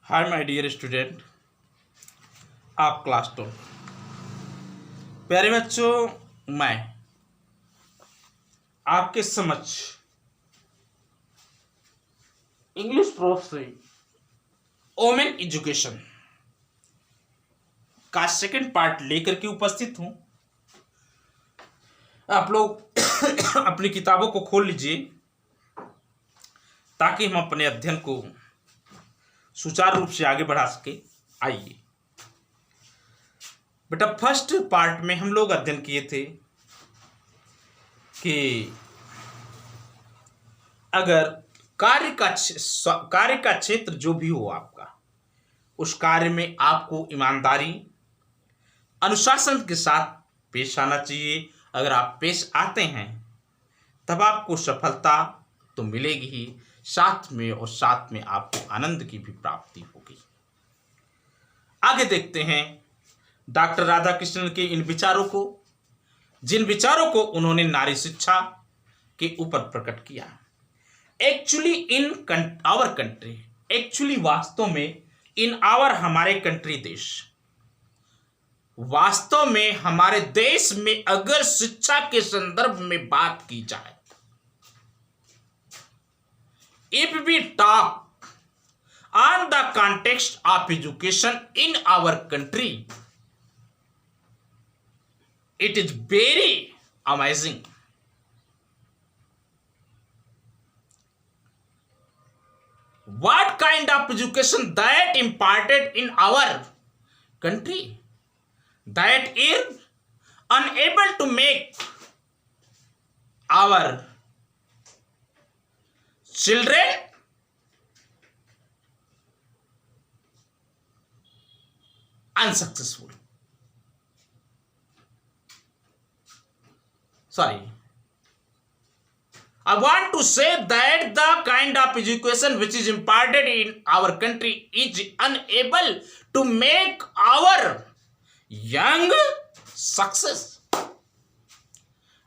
Hi my dear student, आप class 2 प्यारे बच्चों। मैं आपके समक्ष इंग्लिश प्रोफेसर वोमेन एजुकेशन का सेकंड पार्ट लेकर के उपस्थित हूं। आप लोग अपनी किताबों को खोल लीजिए ताकि हम अपने अध्ययन को सुचारू रूप से आगे बढ़ा सके। आइए बेटा, फर्स्ट पार्ट में हम लोग अध्ययन किए थे कि अगर कार्य का क्षेत्र जो भी हो आपका, उस कार्य में आपको ईमानदारी अनुशासन के साथ पेश आना चाहिए। अगर आप पेश आते हैं तब आपको सफलता तो मिलेगी ही, साथ में आपको आनंद की भी प्राप्ति होगी। आगे देखते हैं डॉक्टर राधाकृष्णन के इन विचारों को, जिन विचारों को उन्होंने नारी शिक्षा के ऊपर प्रकट किया। Actually in our country, actually वास्तव में इन आवर हमारे कंट्री देश, वास्तव में हमारे देश में अगर शिक्षा के संदर्भ में बात की जाए, if we talk on the context of education in our country, it is very amazing. What kind of education that imparted in our country that is unable to make our children unsuccessful. Sorry, I want to say that the kind of education which is imparted in our country is unable to make our young success.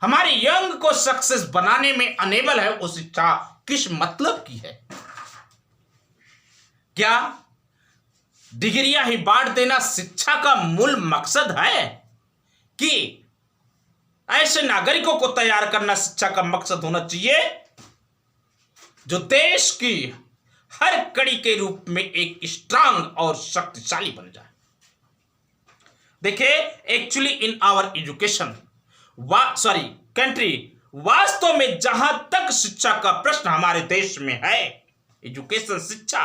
हमारे young को success बनाने में enable है। वो शिक्षा किस मतलब की है? क्या डिग्रियां ही बांट देना शिक्षा का मूल मकसद है कि ऐसे नागरिकों को तैयार करना शिक्षा का मकसद होना चाहिए जो देश की हर कड़ी के रूप में एक स्ट्रांग और शक्तिशाली बन जाए? देखिए, actually in our education country, वास्तव में जहां तक शिक्षा का प्रश्न हमारे देश में है, एजुकेशन शिक्षा,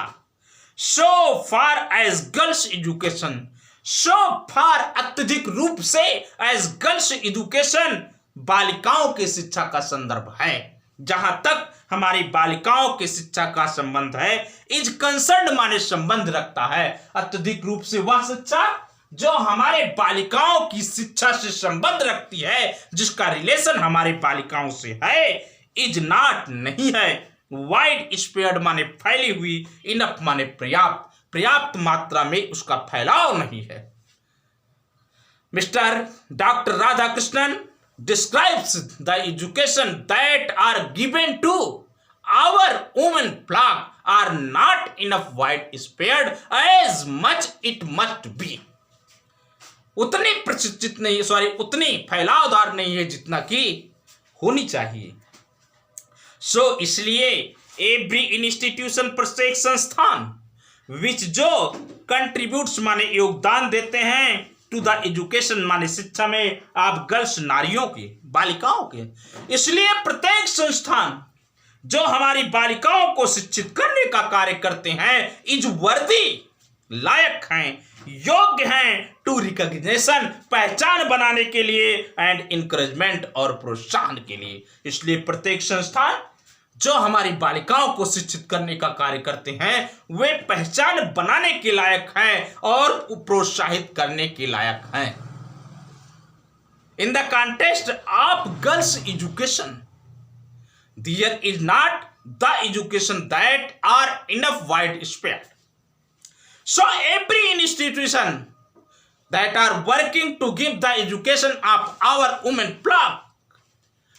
सो फार एज गर्ल्स एजुकेशन, सो फार अत्यधिक रूप से एज गर्ल्स एजुकेशन बालिकाओं की शिक्षा का संदर्भ है। जहां तक हमारी बालिकाओं की शिक्षा का संबंध है, इज कंसर्न माने संबंध रखता है। अत्यधिक रूप से वह शिक्षा जो हमारे बालिकाओं की शिक्षा से संबंध रखती है, जिसका रिलेशन हमारे बालिकाओं से है, इज नॉट नहीं है। वाइड स्प्रेड माने फैली हुई, इनफ माने पर्याप्त मात्रा में उसका फैलाव नहीं है। Mister doctor Radhakrishnan describes the education that are given to our women flock are not enough widespread as much it must be. उतनी प्रशिक्षित नहीं, उतनी फैलावदार नहीं है जितना कि होनी चाहिए। सो इसलिए एवरी इंस्टीट्यूशन, प्रत्येक संस्थान विच जो कंट्रीब्यूट्स माने योगदान देते हैं टू द एजुकेशन माने शिक्षा में, आप गर्ल्स नारियों के, बालिकाओं के, इसलिए प्रत्येक संस्थान जो हमारी बालिकाओं को शिक्षित करने का कार्य करते हैं, इज वर्दी, लायक हैं, योग्य हैं टू रिकॉग्निशन, पहचान बनाने के लिए, एंड इंकरेजमेंट और प्रोत्साहन के लिए। इसलिए प्रत्येक संस्थान जो हमारी बालिकाओं को शिक्षित करने का कार्य करते हैं, वे पहचान बनाने के लायक हैं और प्रोत्साहित करने के लायक हैं। In the context of girls education, there is not the education that are enough widespread. So every institution that are working to give the education of our women flock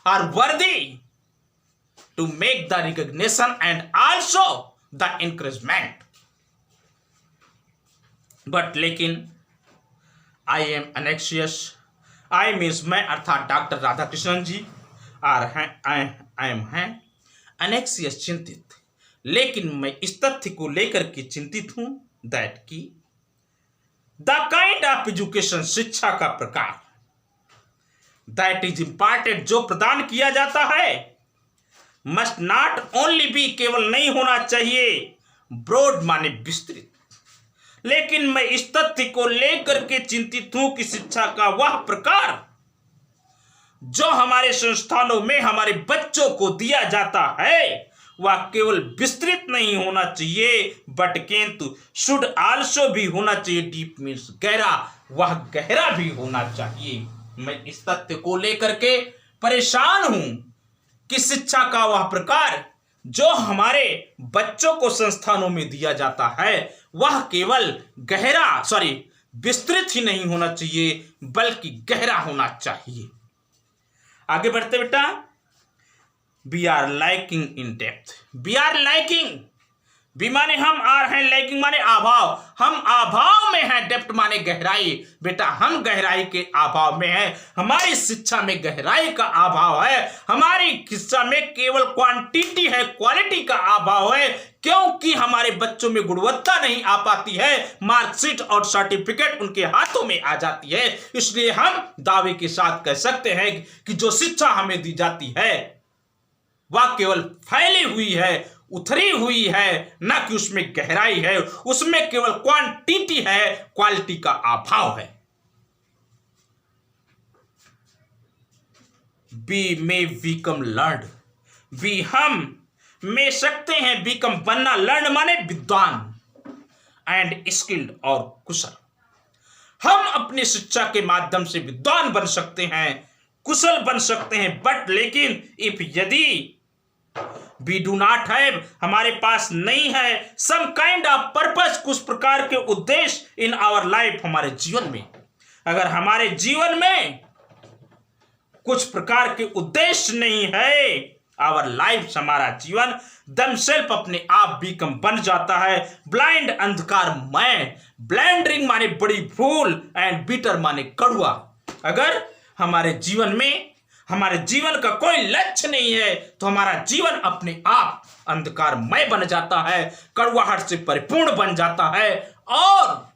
are worthy to make the recognition and also the encouragement. But लेकिन I am अनेक्सियस, I means मैं अर्थात doctor Radhakrishnan ji are हैं I am हैं अनेक्सियस चिंतित, लेकिन मैं इस तथ्य को लेकर के चिंतित हूं दैट की द काइंड ऑफ एजुकेशन शिक्षा का प्रकार दैट इज इम्पार्टेंट जो प्रदान किया जाता है मस्ट नॉट ओनली बी केवल नहीं होना चाहिए ब्रॉड माने विस्तृत, लेकिन मैं इस तथ्य को लेकर के चिंतित हूं कि शिक्षा का वह प्रकार जो हमारे संस्थानों में हमारे बच्चों को दिया जाता है वह केवल विस्तृत नहीं होना चाहिए बट किंतु शुड आल्सो भी होना चाहिए डीप मीन्स गहरा, वह गहरा भी होना चाहिए। मैं इस तथ्य को लेकर के परेशान हूं कि शिक्षा का वह प्रकार जो हमारे बच्चों को संस्थानों में दिया जाता है वह केवल विस्तृत ही नहीं होना चाहिए बल्कि गहरा होना चाहिए। आगे बढ़ते बेटा, we are liking in depth, we are liking, be माने हम, आर है, लाइकिंग माने अभाव, हम अभाव में हैं, डेप्थ माने गहराई, बेटा हम गहराई के अभाव में हैं, हमारी शिक्षा में गहराई का अभाव है, हमारी शिक्षा में केवल क्वांटिटी है क्वालिटी का अभाव है, क्योंकि हमारे बच्चों में गुणवत्ता नहीं आ पाती है, मार्कशीट और सर्टिफिकेट उनके हाथों में आ जाती है। इसलिए हम दावे के साथ कह सकते हैं कि जो शिक्षा हमें दी जाती है वह केवल फैली हुई है, उथरी हुई है, ना कि उसमें गहराई है, उसमें केवल क्वांटिटी है, क्वालिटी का अभाव है। Be may become learn, be हम में सकते हैं, बिकम बनना, लर्न माने विद्वान, एंड स्किल्ड और कुशल, हम अपनी शिक्षा के माध्यम से विद्वान बन सकते हैं, कुशल बन सकते हैं, बट लेकिन इफ यदि वी डू नॉट हैव, हमारे पास नहीं है, सम काइंड ऑफ पर्पस, कुछ प्रकार के उद्देश्य इन आवर लाइफ, हमारे जीवन में, अगर हमारे जीवन में कुछ प्रकार के उद्देश्य नहीं है, आवर लाइफ, हमारा जीवन दमसेल्फ अपने आप बिकम बन जाता है ब्लाइंड, अंधकारमय, ब्लैंडरिंग माने बड़ी भूल, एंड बिटर माने कड़वा। अगर हमारे जीवन में हमारे जीवन का कोई लक्ष्य नहीं है तो हमारा जीवन अपने आप अंधकारमय बन जाता है, कड़वाहट से परिपूर्ण बन जाता है और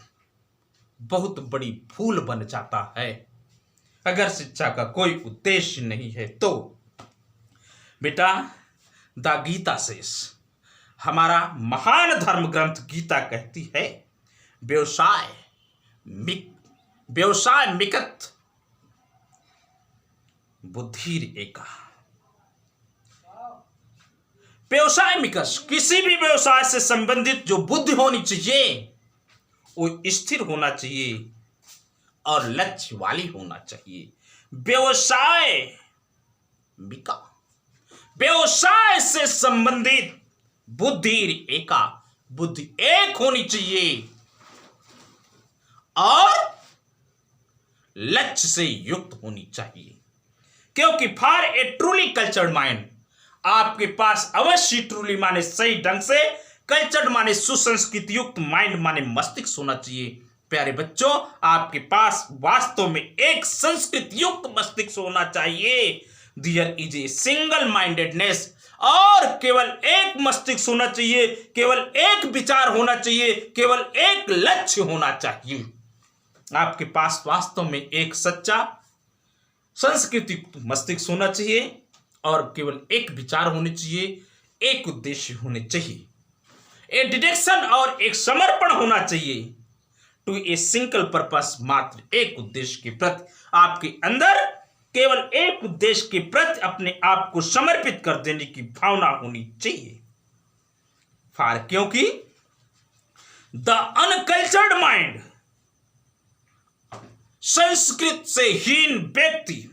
बहुत बड़ी भूल बन जाता है अगर शिक्षा का कोई उद्देश्य नहीं है तो। बेटा द गीता सेस, हमारा महान धर्म ग्रंथ गीता कहती है व्यवसाय मिकत बुद्धिर एका, व्यवसाय मिकस, किसी भी व्यवसाय से संबंधित जो बुद्धि होनी चाहिए वो स्थिर होना चाहिए और लक्ष्य वाली होना चाहिए। व्यवसाय मिका, व्यवसाय से संबंधित बुद्धिर एका, बुद्धि एक होनी चाहिए और लक्ष्य से युक्त होनी चाहिए, क्योंकि for a truly cultured mind, आपके पास अवश्य ट्रूली माने सही ढंग से, कल्चर्ड माने सुसंस्कृत युक्त, माइंड माने मस्तिष्क होना चाहिए। प्यारे बच्चों, आपके पास वास्तव में एक संस्कृत युक्त मस्तिष्क होना चाहिए। There is a single mindedness, और केवल एक मस्तिष्क होना चाहिए, केवल एक विचार होना चाहिए, केवल एक लक्ष्य होना चाहिए। आपके पास वास्तव में एक सच्चा संस्कृति मस्तिष्क होना चाहिए और केवल एक विचार होने चाहिए, एक उद्देश्य होने चाहिए, एक डिरेक्शन और एक समर्पण होना चाहिए टू ए सिंगल पर्पस, मात्र एक उद्देश्य के प्रति आपके अंदर केवल एक उद्देश्य के प्रति अपने आप को समर्पित कर देने की भावना होनी चाहिए। फार क्योंकि द अनकल्चर्ड माइंड, संस्कृत से हीन व्यक्ति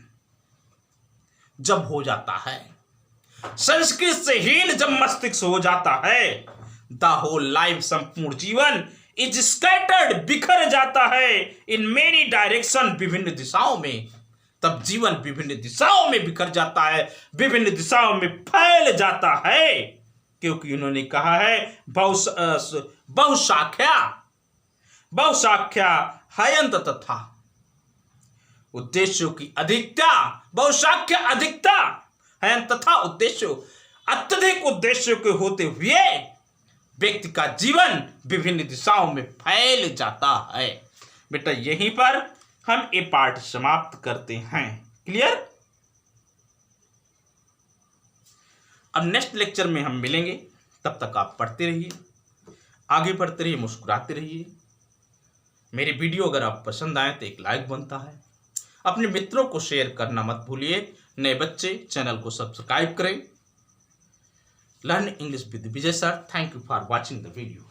जब हो जाता है, संस्कृत से हीन जब मस्तिष्क हो जाता है, द होल लाइफ, संपूर्ण जीवन, इज स्कैटर्ड, बिखर जाता है, इन मेनी डायरेक्शन, विभिन्न दिशाओं में, तब जीवन विभिन्न दिशाओं में बिखर जाता है, विभिन्न दिशाओं में फैल जाता है, क्योंकि उन्होंने कहा है बहुशाख्या, बहुशाख्या हयंत तथा। उद्देश्यों की अधिकता, बहुशाख्या अधिकता, हयंत तथा उद्देश्यों, अत्यधिक उद्देश्यों के होते हुए व्यक्ति का जीवन विभिन्न दिशाओं में फैल जाता है। बेटा यहीं पर हम ये पाठ समाप्त करते हैं। क्लियर? अब नेक्स्ट लेक्चर में हम मिलेंगे, तब तक आप पढ़ते रहिए, आगे बढ़ते रहिए, मुस्कुराते रहिए। मेरे वीडियो अगर आप पसंद आए तो एक लाइक बनता है, अपने मित्रों को शेयर करना मत भूलिए। नए बच्चे चैनल को सब्सक्राइब करें। Learn English with Vijay sir. Thank you for watching the video.